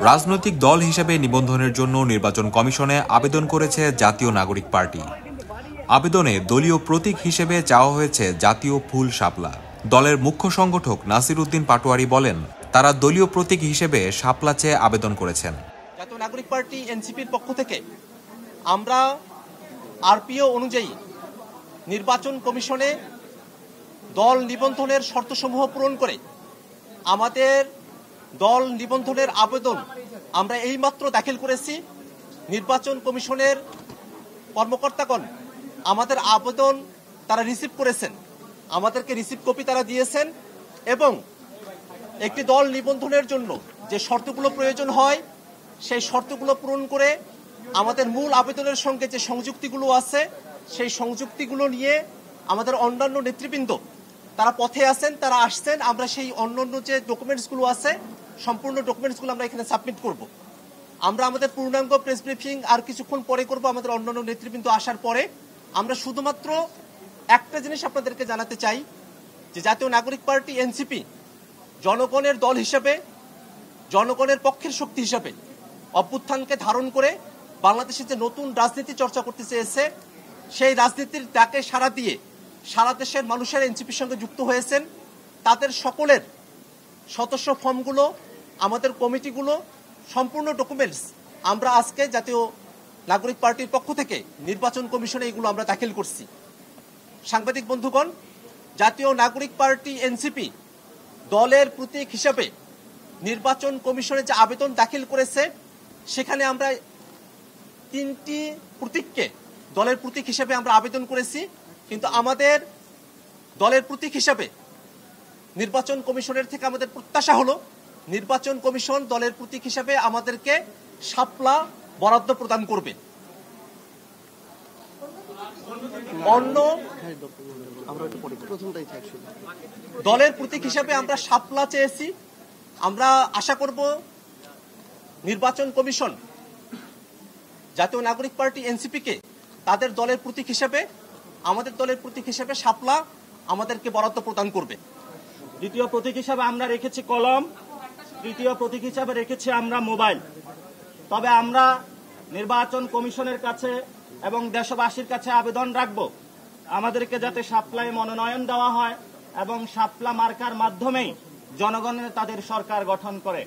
রাজনৈতিক দল হিসেবে নিবন্ধনের জন্য নির্বাচন কমিশনে আবেদন করেছে জাতীয় নাগরিক পার্টি। আবেদনে দলীয় প্রতীক হিসেবে চাওয়া হয়েছে জাতীয় ফুল শাপলা। দলের মুখ্য সংগঠক নাসির উদ্দিন পাটোয়ারি বলেন, তারা দলীয় প্রতীক হিসেবে শাপলা চেয়ে আবেদন করেছেন। জাতীয় নাগরিক পার্টি এনসিপির পক্ষ থেকে আমরা আরপিও অনুযায়ী নির্বাচন কমিশনে দল নিবন্ধনের শর্তসমূহ পূরণ করে আমাদের দল নিবন্ধনের আবেদন আমরা এইমাত্র দাখিল করেছি। নির্বাচন কমিশনের কর্মকর্তাগণ আমাদের আবেদন তারা রিসিভ করেছেন, আমাদেরকে রিসিভ কপি তারা দিয়েছেন এবং একটি দল নিবন্ধনের জন্য যে শর্তগুলো প্রয়োজন হয় সেই শর্তগুলো পূরণ করে আমাদের মূল আবেদনের সঙ্গে যে সংযুক্তিগুলো আছে সেই সংযুক্তিগুলো নিয়ে আমাদের অন্যান্য নেতৃবৃন্দ তারা পথে আছেন, তারা আসছেন। আমরা সেই অন্যান্য যে ডকুমেন্টসগুলো আছে সম্পূর্ণ ডকুমেন্টসগুলো আমরা এখানে সাবমিট করব। আমরা আমাদের পূর্ণাঙ্গ প্রেস ব্রিফিং আর কিছুক্ষণ পরে করব। আমাদের অন্যান্য নেতৃবৃন্দ আসার পরে আমরা শুধুমাত্র একটা জিনিস আপনাদেরকে জানাতে চাই যে জাতীয় নাগরিক পার্টি এনসিপি জনগণের দল হিসেবে, জনগণের পক্ষের শক্তি হিসেবে অভ্যুত্থানকে ধারণ করে বাংলাদেশে যে নতুন রাজনীতি চর্চা করতে চেয়েছে সেই রাজনীতির ডাকে সাড়া দিয়ে সারা দেশের মানুষের এনসিপির সঙ্গে যুক্ত হয়েছেন। তাদের সকলের সদস্য ফর্মগুলো, আমাদের কমিটিগুলো, সম্পূর্ণ ডকুমেন্টস আমরা আজকে জাতীয় নাগরিক পার্টির পক্ষ থেকে নির্বাচন কমিশনে এগুলো আমরা দাখিল করছি। সাংবাদিক বন্ধুগণ, জাতীয় নাগরিক পার্টি এনসিপি দলের প্রতীক হিসাবে নির্বাচন কমিশনে যে আবেদন দাখিল করেছে সেখানে আমরা 3টি প্রতীককে দলের প্রতীক হিসাবে আমরা আবেদন করেছি, কিন্তু আমাদের দলের প্রতীক হিসাবে নির্বাচন কমিশনের থেকে আমাদের প্রত্যাশা হলো নির্বাচন কমিশন দলের প্রতীক হিসাবে আমাদেরকে শাপলা বরাদ্দ প্রদান করবে। অন্য দলের প্রতীক হিসাবে আমরা শাপলা চেয়েছি। আমরা আশা করব নির্বাচন কমিশন জাতীয় নাগরিক পার্টি এনসিপিকে তাদের দলের প্রতীক হিসাবে, আমাদের দলের প্রতীক হিসাবে শাপলা আমাদেরকে বরাদ্দ প্রদান করবে। দ্বিতীয় প্রতীক হিসাবে আমরা রেখেছি কলম, তৃতীয় প্রতীক হিসাবে রেখেছি আমরা মোবাইল। তবে আমরা নির্বাচন কমিশনের কাছে এবং দেশবাসীর কাছে আবেদন রাখব আমাদেরকে যাতে শাপলায় মনোনয়ন দেওয়া হয় এবং শাপলা মার্কার মাধ্যমেই জনগণের তাদের সরকার গঠন করে।